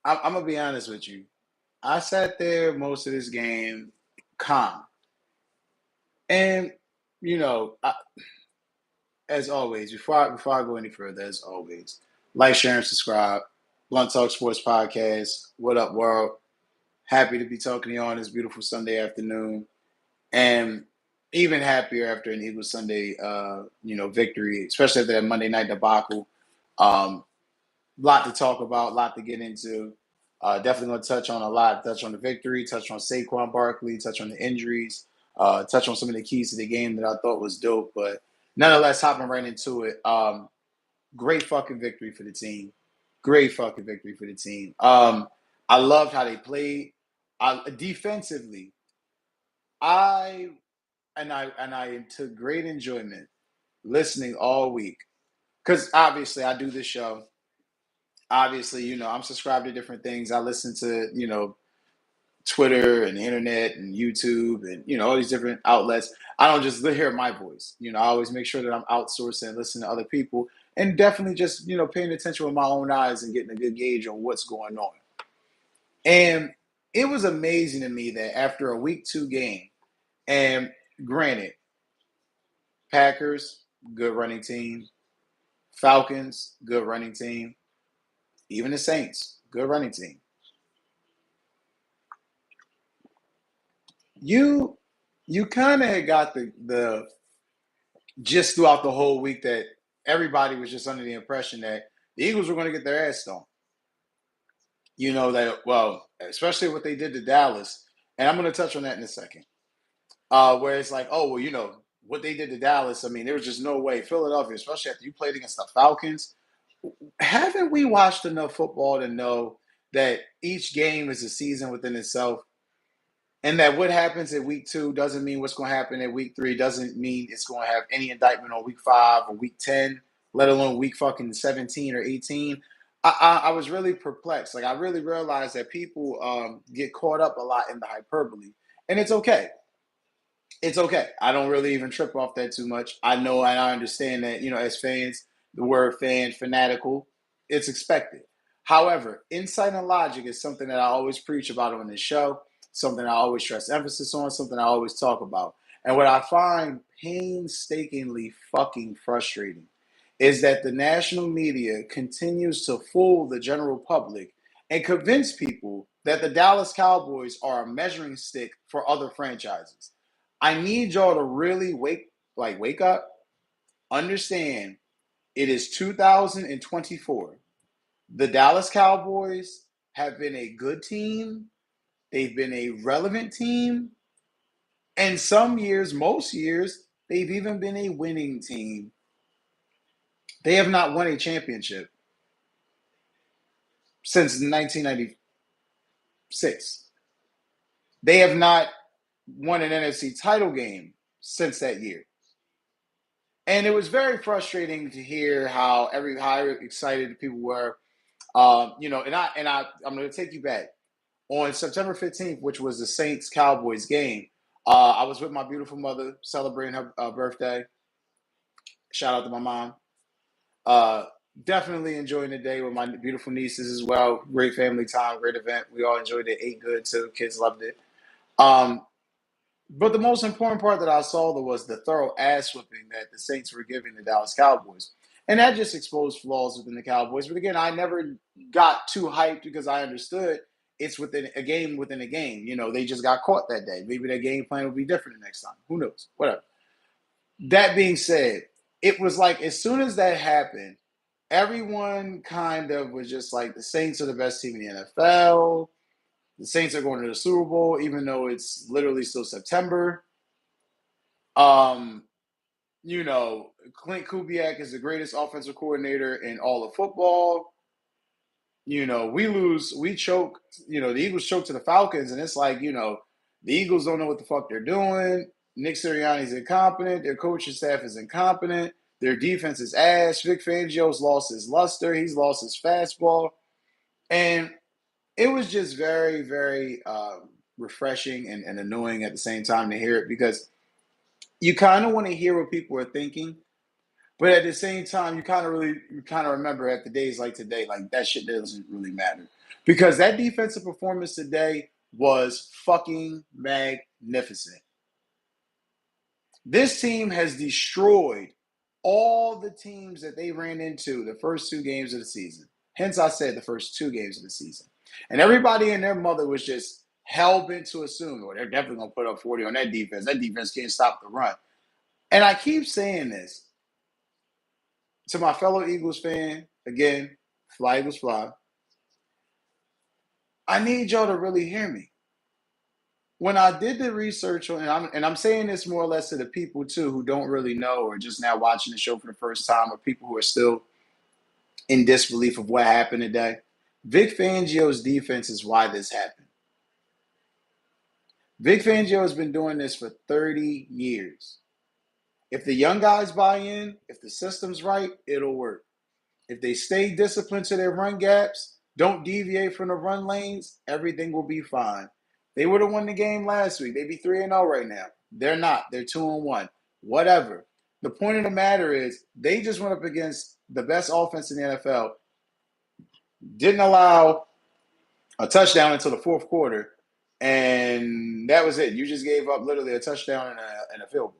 I'm gonna be honest with you. I sat there most of this game calm, and you know, I, as always, before I go any further, as always, like, share, and subscribe. Blunt Talk Sports Podcast. What up, world? Happy to be talking to you on this beautiful Sunday afternoon, and even happier after an Eagles Sunday, victory, especially after that Monday night debacle. Um, Lot to talk about, lot to get into. Definitely going to touch on a lot. Touch on the victory, touch on Saquon Barkley, touch on the injuries, touch on some of the keys to the game that I thought was dope. But nonetheless, hopping right into it. Great fucking victory for the team. Great fucking victory for the team. I loved how they played. Defensively, I I took great enjoyment listening all week because obviously I do this show. Obviously, I'm subscribed to different things. I listen to, Twitter and the internet and YouTube and, all these different outlets. I don't just hear my voice. I always make sure that I'm outsourcing and listening to other people and definitely just, paying attention with my own eyes and getting a good gauge on what's going on. And it was amazing to me that after a week 2 game, and granted, Packers, good running team. Falcons, good running team. Even the Saints, good running team. You kind of got the gist throughout the whole week that everybody was just under the impression that the Eagles were going to get their ass stoned. Especially what they did to Dallas, and I'm going to touch on that in a second. Where it's like, oh well, what they did to Dallas. I mean, there was just no way. Philadelphia, especially after you played against the Falcons, haven't we watched enough football to know that each game is a season within itself? And that what happens at week 2 doesn't mean what's going to happen at week 3, doesn't mean it's going to have any indictment on week 5 or week 10, let alone week fucking 17 or 18. I was really perplexed. Like, I really realized that people get caught up a lot in the hyperbole. And it's okay. It's okay. I don't really even trip off that too much. I know and I understand that, as fans, the word fan, fanatical, it's expected. However, insight and logic is something that I always preach about on this show, something I always stress emphasis on, something I always talk about. And what I find painstakingly fucking frustrating is that the national media continues to fool the general public and convince people that the Dallas Cowboys are a measuring stick for other franchises. I need y'all to really wake up, understand it is 2024. The Dallas Cowboys have been a good team. They've been a relevant team. And some years, most years, they've even been a winning team. They have not won a championship since 1996. They have not won an NFC title game since that year. And it was very frustrating to hear how excited people were. I'm going to take you back. On September 15th, which was the Saints Cowboys game, I was with my beautiful mother celebrating her birthday. Shout out to my mom. Definitely enjoying the day with my beautiful nieces as well. Great family time, great event. We all enjoyed it, ate good too. Kids loved it. But the most important part that I saw was the thorough ass whipping that the Saints were giving the Dallas Cowboys. And that just exposed flaws within the Cowboys. But again, I never got too hyped because I understood it's within a game within a game. They just got caught that day. Maybe their game plan will be different the next time. Who knows? Whatever. That being said, it was like as soon as that happened, everyone kind of was just like, the Saints are the best team in the NFL. The Saints are going to the Super Bowl, even though it's literally still September. Clint Kubiak is the greatest offensive coordinator in all of football. We choke. The Eagles choke to the Falcons, and it's like, the Eagles don't know what the fuck they're doing. Nick Sirianni's incompetent. Their coaching staff is incompetent. Their defense is ass. Vic Fangio's lost his luster. He's lost his fastball. And it was just very, very refreshing and annoying at the same time to hear it, because you kind of want to hear what people are thinking, But at the same time, you kind of remember at the days like today, like that shit doesn't really matter because that defensive performance today was fucking magnificent. This team has destroyed all the teams that they ran into the first two games of the season. Hence, I said the first two games of the season. And everybody and their mother was just hell bent to assume, well, they're definitely going to put up 40 on that defense. That defense can't stop the run. And I keep saying this to my fellow Eagles fan, again, fly Eagles fly. I need y'all to really hear me. When I did the research on, and I'm saying this more or less to the people too who don't really know or just now watching the show for the first time or people who are still in disbelief of what happened today. Vic Fangio's defense is why this happened. Vic Fangio has been doing this for 30 years. If the young guys buy in, if the system's right, it'll work. If they stay disciplined to their run gaps, don't deviate from the run lanes, everything will be fine. They would have won the game last week. They'd be 3-0 right now. They're not. They're 2-1. Whatever. The point of the matter is they just went up against the best offense in the NFL, didn't allow a touchdown until the fourth quarter, and that was it. You just gave up literally a touchdown and a field goal.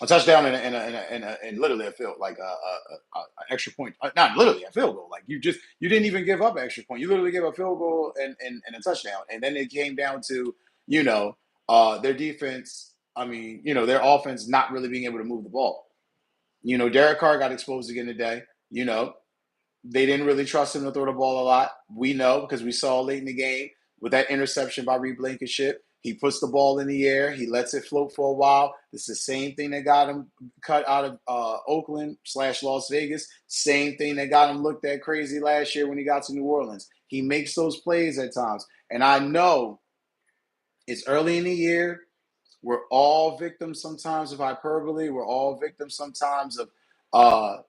A touchdown and literally a field, like an extra point. Not literally a field goal. Like you didn't even give up an extra point. You literally gave a field goal and a touchdown. And then it came down to, their defense. I mean, their offense not really being able to move the ball. Derek Carr got exposed again today. They didn't really trust him to throw the ball a lot. We know because we saw late in the game with that interception by Reed Blankenship. He puts the ball in the air. He lets it float for a while. It's the same thing that got him cut out of Oakland/Las Vegas. Same thing that got him looked at crazy last year when he got to New Orleans. He makes those plays at times. And I know it's early in the year. We're all victims sometimes of hyperbole. We're all victims sometimes of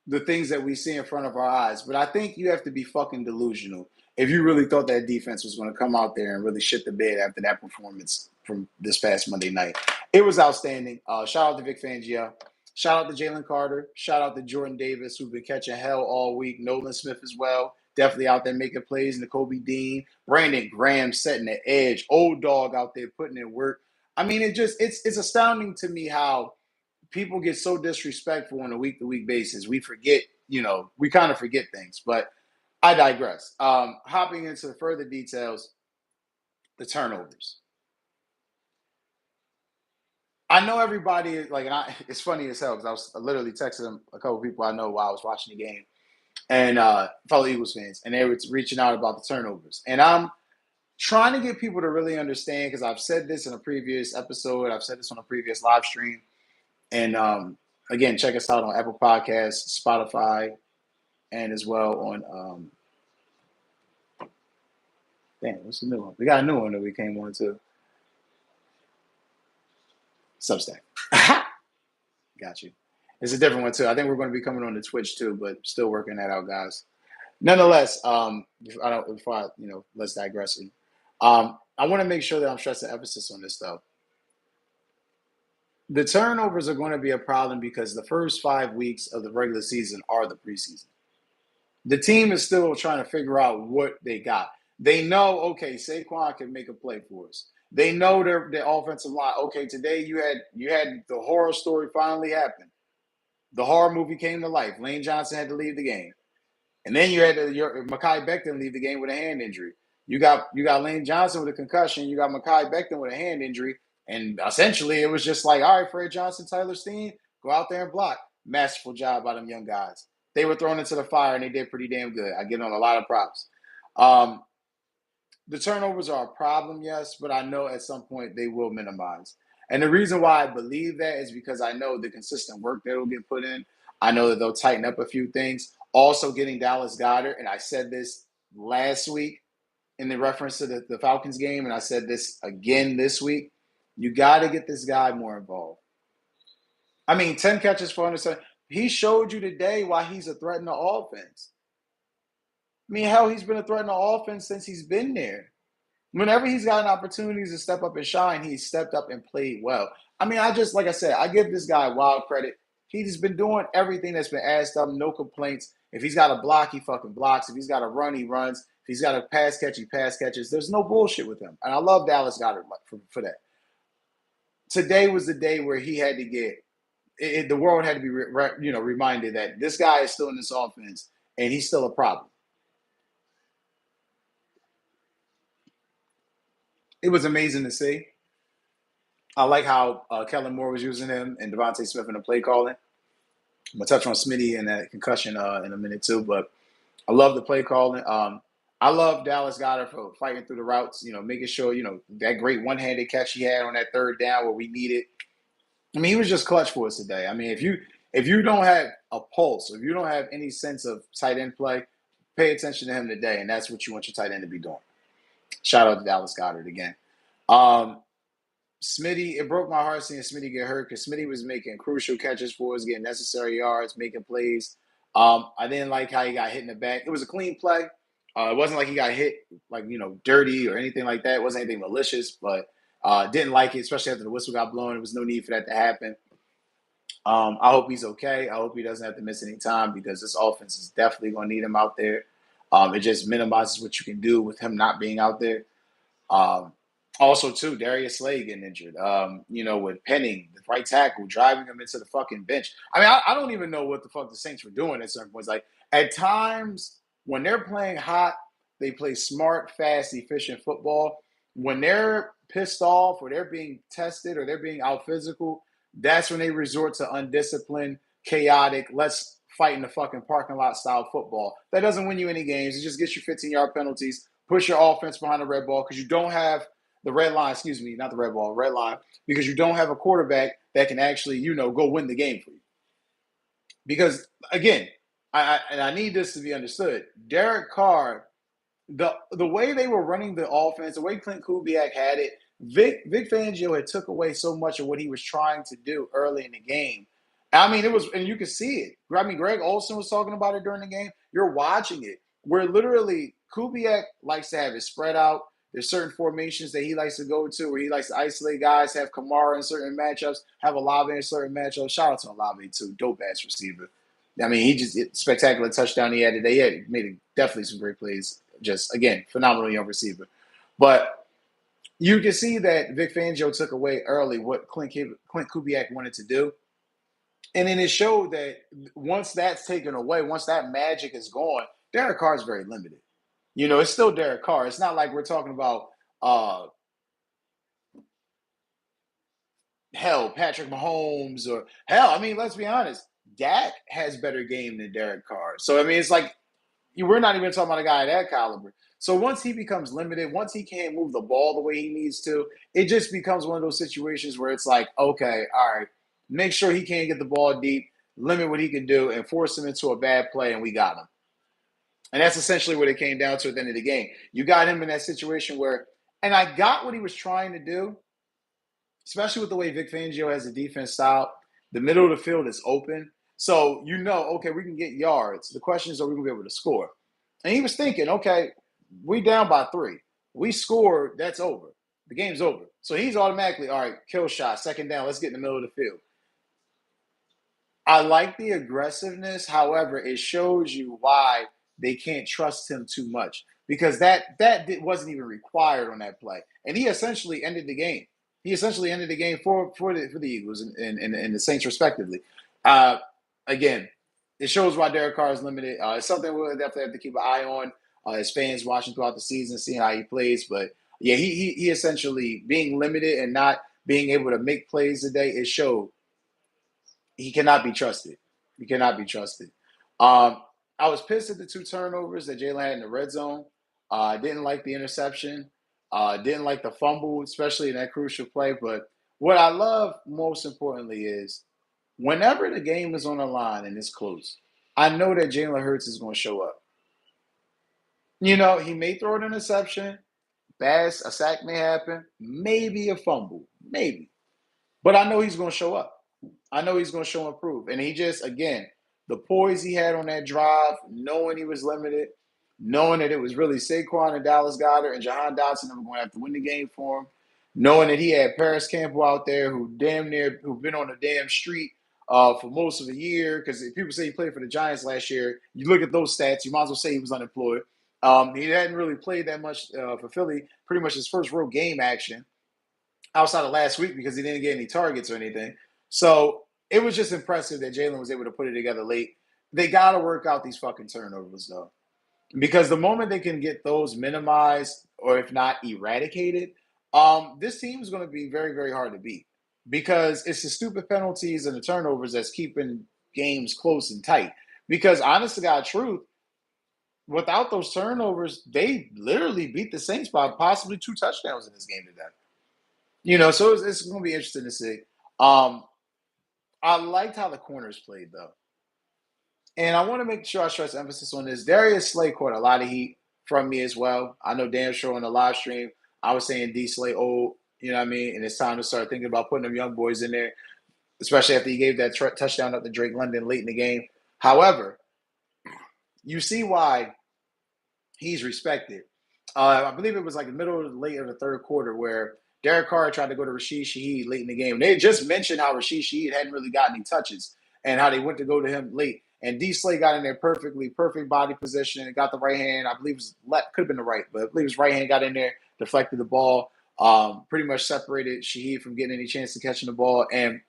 the things that we see in front of our eyes. But I think you have to be fucking delusional if you really thought that defense was going to come out there and really shit the bed after that performance from this past Monday night. It was outstanding. Shout out to Vic Fangio. Shout out to Jalen Carter. Shout out to Jordan Davis, who's been catching hell all week. Nolan Smith as well. Definitely out there making plays. N'Kobe Dean. Brandon Graham setting the edge. Old dog out there putting in work. I mean, it's astounding to me how people get so disrespectful on a week-to-week basis. We forget, we kind of forget things. But I digress. Hopping into the further details, the turnovers. I know everybody is like, it's funny as hell because I was literally texting a couple of people I know while I was watching the game, and fellow Eagles fans, and they were reaching out about the turnovers. And I'm trying to get people to really understand because I've said this in a previous episode. I've said this on a previous live stream. And again, check us out on Apple Podcasts, Spotify, and as well on what's the new one? We got a new one that we came on to. Substack. Got you. It's a different one too. I think we're going to be coming on to Twitch too, but still working that out, guys. Nonetheless, let's digress. I want to make sure that I'm stressing emphasis on this though. The turnovers are going to be a problem because the first 5 weeks of the regular season are the preseason. The team is still trying to figure out what they got. They know, okay, Saquon can make a play for us. They know their offensive line. Okay, today you had the horror story finally happen. The horror movie came to life. Lane Johnson had to leave the game. And then you had Mekhi Becton leave the game with a hand injury. You got Lane Johnson with a concussion. You got Mekhi Becton with a hand injury. And essentially, it was just like, all right, Fred Johnson, Tyler Steen, go out there and block. Masterful job by them young guys. They were thrown into the fire, and they did pretty damn good. I give them a lot of props. The turnovers are a problem, yes, but I know at some point they will minimize. And the reason why I believe that is because I know the consistent work that will get put in. I know that they'll tighten up a few things. Also getting Dallas Goedert, and I said this last week in the reference to the Falcons game, and I said this again this week. You got to get this guy more involved. I mean, 10 catches for 100. He showed you today why he's a threat in the offense. I mean, hell, he's been a threat in the offense since he's been there. Whenever he's gotten opportunities to step up and shine, he's stepped up and played well. I mean, like I said, I give this guy wild credit. He's been doing everything that's been asked of him, no complaints. If he's got a block, he fucking blocks. If he's got a run, he runs. If he's got a pass catch, he pass catches. There's no bullshit with him. And I love Dallas Goedert for that. Today was the day where he had to get the world had to be reminded that this guy is still in this offense and he's still a problem. It was amazing to see. I like how Kellen Moore was using him and Devontae Smith in the play calling. I'm gonna touch on Smitty and that concussion in a minute too, but I love the play calling. I love Dallas Goedert for fighting through the routes, making sure, that great one-handed catch he had on that third down where we needed. I mean, he was just clutch for us today. I mean, if you don't have a pulse, if you don't have any sense of tight end play, pay attention to him today, and that's what you want your tight end to be doing. Shout out to Dallas Goedert again. Um, Smitty, it broke my heart seeing Smitty get hurt because Smitty was making crucial catches for us, getting necessary yards, making plays. I didn't like how he got hit in the back. It was a clean play. It wasn't like he got hit dirty or anything like that. It wasn't anything malicious, but didn't like it, especially after the whistle got blown. There was no need for that to happen. I hope he's okay. I hope he doesn't have to miss any time because this offense is definitely going to need him out there. It just minimizes what you can do with him not being out there. Um, Also, too, Darius Slay getting injured. With Penning, the right tackle, driving him into the fucking bench. I mean, I don't even know what the fuck the Saints were doing at certain points. Like, at times, when they're playing hot, they play smart, fast, efficient football. When they're pissed off or they're being tested or they're being out physical, that's when they resort to undisciplined, chaotic, let's fight in the fucking parking lot style football. That doesn't win you any games. It just gets you 15-yard penalties, push your offense behind the red ball because you don't have the red line, excuse me, not the red ball, red line, because you don't have a quarterback that can actually, go win the game for you. Because again, I need this to be understood. Derek Carr, the way they were running the offense, the way Clint Kubiak had it, Vic Fangio had took away so much of what he was trying to do early in the game. I mean, it was, and you could see it. I mean, Greg Olson was talking about it during the game. You're watching it, where literally Kubiak likes to have it spread out. There's certain formations that he likes to go to where he likes to isolate guys, have Kamara in certain matchups, have Olave in certain matchups. Shout out to Olave, too. Dope-ass receiver. I mean, he just spectacular touchdown he had today. He made definitely some great plays. Just, again, phenomenal young receiver. But you can see that Vic Fangio took away early what Clint Kubiak wanted to do. And then it showed that once that's taken away, once that magic is gone, Derek Carr is very limited. It's still Derek Carr. It's not like we're talking about Patrick Mahomes or I mean, let's be honest. Dak has better game than Derek Carr. So I mean, it's like we're not even talking about a guy of that caliber. So once he becomes limited, once he can't move the ball the way he needs to, it just becomes one of those situations where it's like, okay, all right, make sure he can't get the ball deep, limit what he can do, and force him into a bad play, and we got him. And that's essentially what it came down to at the end of the game. You got him in that situation where, and I got what he was trying to do, especially with the way Vic Fangio has the defense style. The middle of the field is open. So okay, we can get yards. The question is, are we going to be able to score? And he was thinking, okay, we down by 3. We score, that's over. The game's over. So he's automatically, all right, kill shot, second down, let's get in the middle of the field. I like the aggressiveness. However, it shows you why they can't trust him too much because that wasn't even required on that play. And he essentially ended the game. He essentially ended the game for the Eagles and the Saints respectively. Again, it shows why Derek Carr is limited. It's something we'll definitely have to keep an eye on as fans watching throughout the season, seeing how he plays. But yeah, he essentially being limited and not being able to make plays today, it showed he cannot be trusted. He cannot be trusted. I was pissed at the 2 turnovers that Jalen had in the red zone. I didn't like the interception. Didn't like the fumble, especially in that crucial play. But what I love most importantly is whenever the game is on the line and it's close, I know that Jalen Hurts is going to show up. He may throw an interception. A sack may happen. Maybe a fumble. Maybe. But I know he's going to show up. I know he's going to show improve. And he just, again, the poise he had on that drive, knowing he was limited, knowing that it was really Saquon and Dallas Goedert and Jahan Dotson that were going to have to win the game for him, knowing that he had Paris Campbell out there who've been on the damn street for most of the year. Because people say he played for the Giants last year, you look at those stats, you might as well say he was unemployed. He hadn't really played that much for Philly. Pretty much his first real game action outside of last week because he didn't get any targets or anything. So it was just impressive that Jalen was able to put it together late. They got to work out these fucking turnovers though, because the moment they can get those minimized or if not eradicated, this team is going to be very, very hard to beat because it's the stupid penalties and the turnovers that's keeping games close and tight. Because honest to God, truth, without those turnovers, they literally beat the Saints by possibly 2 touchdowns in this game today. So it's going to be interesting to see. Um, I liked how the corners played though. And I want to make sure I stress emphasis on this. Darius Slay caught a lot of heat from me as well. I know damn sure on the live stream, I was saying D Slay old, you know what I mean? And it's time to start thinking about putting them young boys in there, especially after he gave that touchdown up to Drake London late in the game. However, you see why he's respected. I believe it was like the middle or late of the third quarter where Derek Carr tried to go to Rashid Shaheed late in the game. They just mentioned how Rashid Shaheed hadn't really gotten any touches and how they went to go to him late. And D Slay got in there perfectly, perfect body position, and got the right hand. I believe it was left, could have been the right, but I believe his right hand got in there, deflected the ball, pretty much separated Shaheed from getting any chance to catching the ball. And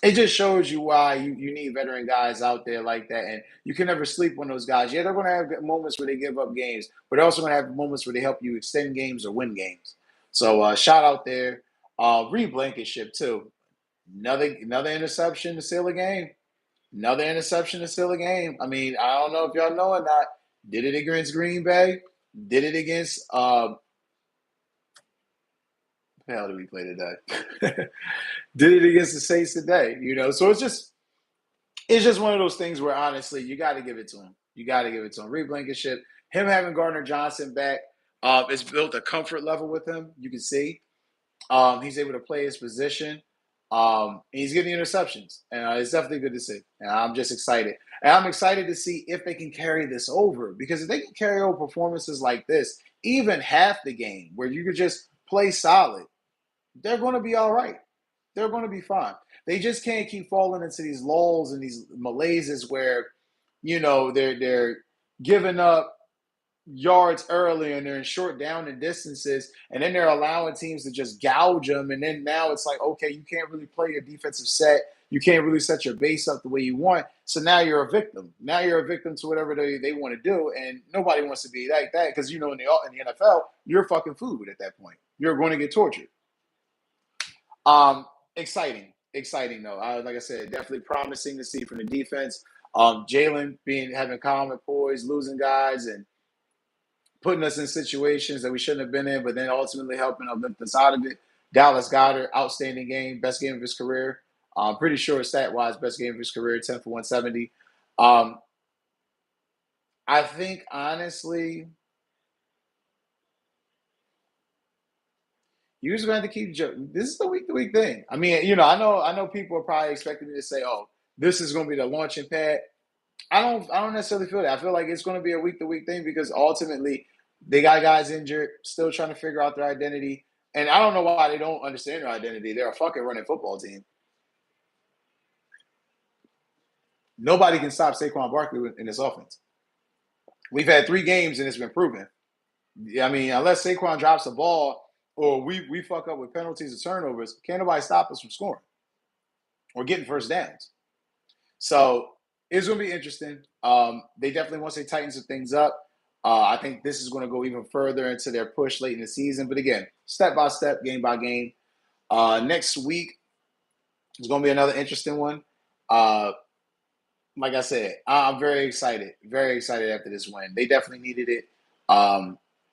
it just shows you why you need veteran guys out there like that. And you can never sleep on those guys. Yeah, they're going to have moments where they give up games, but they're also going to have moments where they help you extend games or win games. So shout out there. Reed Blankenship, too. Another interception to seal a game. Another interception to seal a game. I mean, I don't know if y'all know or not. Did it against Green Bay. Did it against the hell did we play today? Did it against the Saints today. So it's just one of those things where honestly you got to give it to him. You got to give it to him. Reed Blankenship, him having Gardner Johnson back, it's built a comfort level with him. You can see he's able to play his position. And he's getting interceptions, and it's definitely good to see. And I'm just excited. And I'm excited to see if they can carry this over, because if they can carry over performances like this, even half the game where you could just play solid, they're going to be all right. They're going to be fine. They just can't keep falling into these lulls and these malaises where, they're giving up yards early and they're in short down and distances, and then they're allowing teams to just gouge them. And then now it's like, okay, you can't really play your defensive set. You can't really set your base up the way you want. So now you're a victim. Now you're a victim to whatever they want to do. And nobody wants to be like that because, in the NFL, you're fucking food at that point. You're going to get tortured. Exciting though. Like I said, definitely promising to see from the defense. Jalen having calm and poise, losing guys and putting us in situations that we shouldn't have been in, but then ultimately helping lift us out of it. Dallas Goedert, outstanding game, best game of his career. I'm pretty sure stat-wise, best game of his career, 10 for 170. I think honestly, you're just going to have to keep joking. This is the week-to-week thing. I mean, I know people are probably expecting me to say, "Oh, this is going to be the launching pad." I don't necessarily feel that. I feel like it's going to be a week-to-week thing because ultimately they got guys injured, still trying to figure out their identity, and I don't know why they don't understand their identity. They're a fucking running football team. Nobody can stop Saquon Barkley in this offense. We've had 3 games and it's been proven. I mean, unless Saquon drops the ball or we fuck up with penalties and turnovers, can't nobody stop us from scoring or getting first downs. So it's going to be interesting. They definitely, once they tighten some things up, I think this is going to go even further into their push late in the season. But again, step by step, game by game. Next week is going to be another interesting one. Like I said, I'm very excited after this win. They definitely needed it,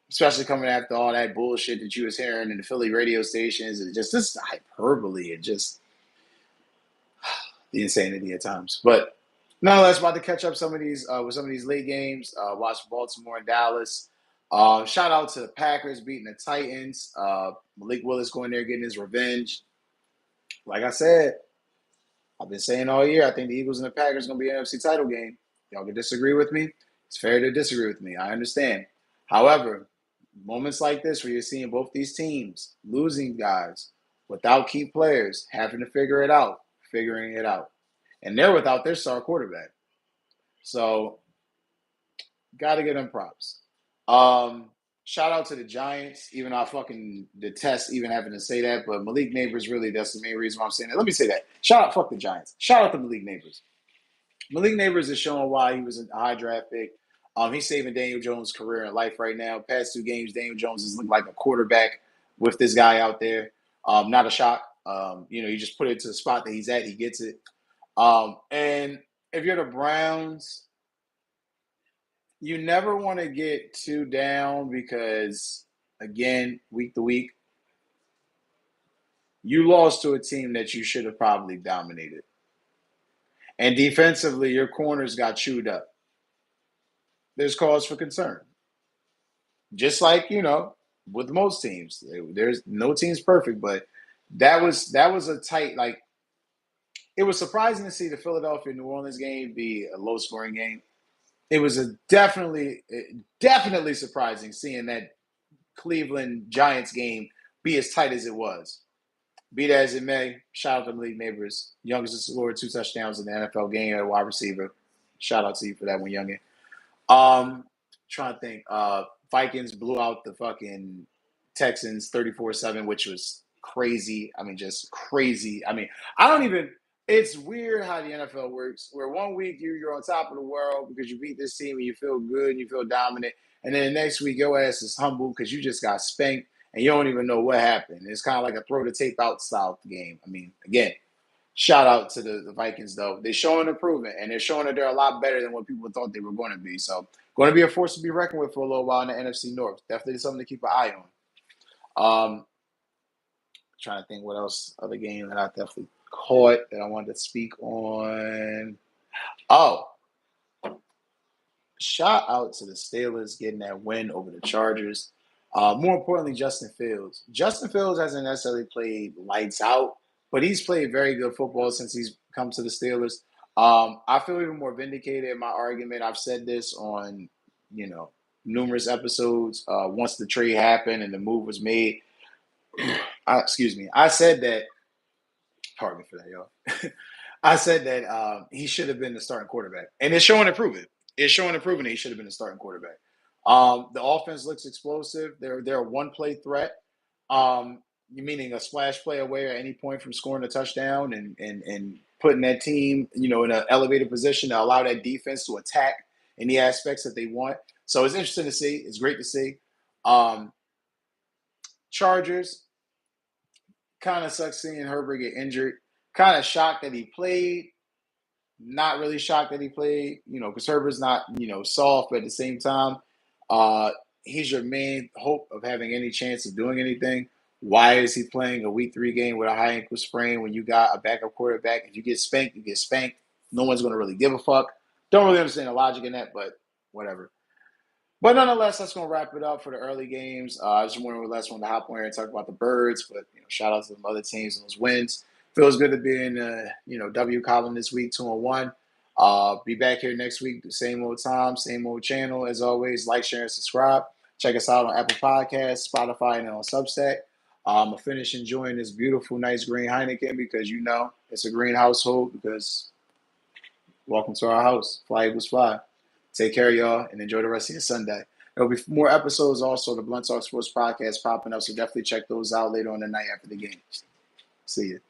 especially coming after all that bullshit that you was hearing in the Philly radio stations and just this hyperbole and just the insanity at times. But nonetheless, about to catch up some of these with some of these late games. Watch Baltimore and Dallas. Shout out to the Packers beating the Titans. Malik Willis going there getting his revenge. Like I said, I've been saying all year, I think the Eagles and the Packers are going to be an NFC title game. Y'all can disagree with me. It's fair to disagree with me. I understand. However, moments like this where you're seeing both these teams losing guys without key players, having to figuring it out. and they're without their star quarterback. So, got to get them props. Shout out to the Giants, even though I fucking detest even having to say that, but Malik Neighbors really, that's the main reason why I'm saying that. Let me say that. Shout out, fuck the Giants. Shout out to Malik Neighbors. Malik Neighbors is showing why he was a high draft pick. He's saving Daniel Jones' career and life right now. Past 2 games, Daniel Jones has looked like a quarterback with this guy out there. Not a shock. You just put it to the spot that he's at, he gets it. And if you're the Browns, you never want to get too down because, again, week to week, you lost to a team that you should have probably dominated. And defensively, your corners got chewed up. There's cause for concern. Just like, with most teams. There's no team's perfect, but that was a tight, like, it was surprising to see the Philadelphia New Orleans game be a low scoring game. It was definitely surprising seeing that Cleveland Giants game be as tight as it was. Be that as it may, shout out to Malik Neighbors. Youngest to score 2 touchdowns in the NFL game at wide receiver. Shout out to you for that one, youngin. Trying to think. Vikings blew out the fucking Texans 34-7, which was crazy. I mean, just crazy. I mean, it's weird how the NFL works, where one week you're on top of the world because you beat this team and you feel good and you feel dominant. And then the next week, your ass is humble because you just got spanked and you don't even know what happened. It's kind of like a throw the tape out style game. I mean, again, shout out to the Vikings, though. They're showing improvement, and they're showing that they're a lot better than what people thought they were going to be. So, going to be a force to be reckoned with for a little while in the NFC North. Definitely something to keep an eye on. Trying to think what else, other game that I definitely caught that I wanted to speak on. Oh, shout out to the Steelers getting that win over the Chargers. More importantly, Justin Fields. Justin Fields hasn't necessarily played lights out, but he's played very good football since he's come to the Steelers. I feel even more vindicated in my argument. I've said this on, numerous episodes. Once the trade happened and the move was made, excuse me. I said that. Pardon me for that, y'all. I said that he should have been the starting quarterback, and it's showing improvement. It's showing improvement that he should have been the starting quarterback. The offense looks explosive. They're a one-play threat, meaning a splash play away at any point from scoring a touchdown and putting that team, in an elevated position to allow that defense to attack in the aspects that they want. So it's interesting to see. It's great to see. Chargers, kind of sucks seeing Herbert get injured. Kind of shocked that he played. Not really shocked that he played, because Herbert's not, soft, but at the same time, he's your main hope of having any chance of doing anything. Why is he playing a week 3 game with a high ankle sprain when you got a backup quarterback? If you get spanked, you get spanked. No one's going to really give a fuck. Don't really understand the logic in that, but whatever. But nonetheless, that's going to wrap it up for the early games. I just wanted to hop on here and talk about the Birds, but shout out to the other teams and those wins. Feels good to be in W column this week, 2-1. Be back here next week, same old time, same old channel. As always, like, share, and subscribe. Check us out on Apple Podcasts, Spotify, and on Substack. I'm going to finish enjoying this beautiful, nice green Heineken because it's a green household because welcome to our house. Fly Eagles Fly. Take care, y'all, and enjoy the rest of your Sunday. There'll be more episodes also, the Blunt Talk Sports Podcast popping up, so definitely check those out later on the night after the game. See you.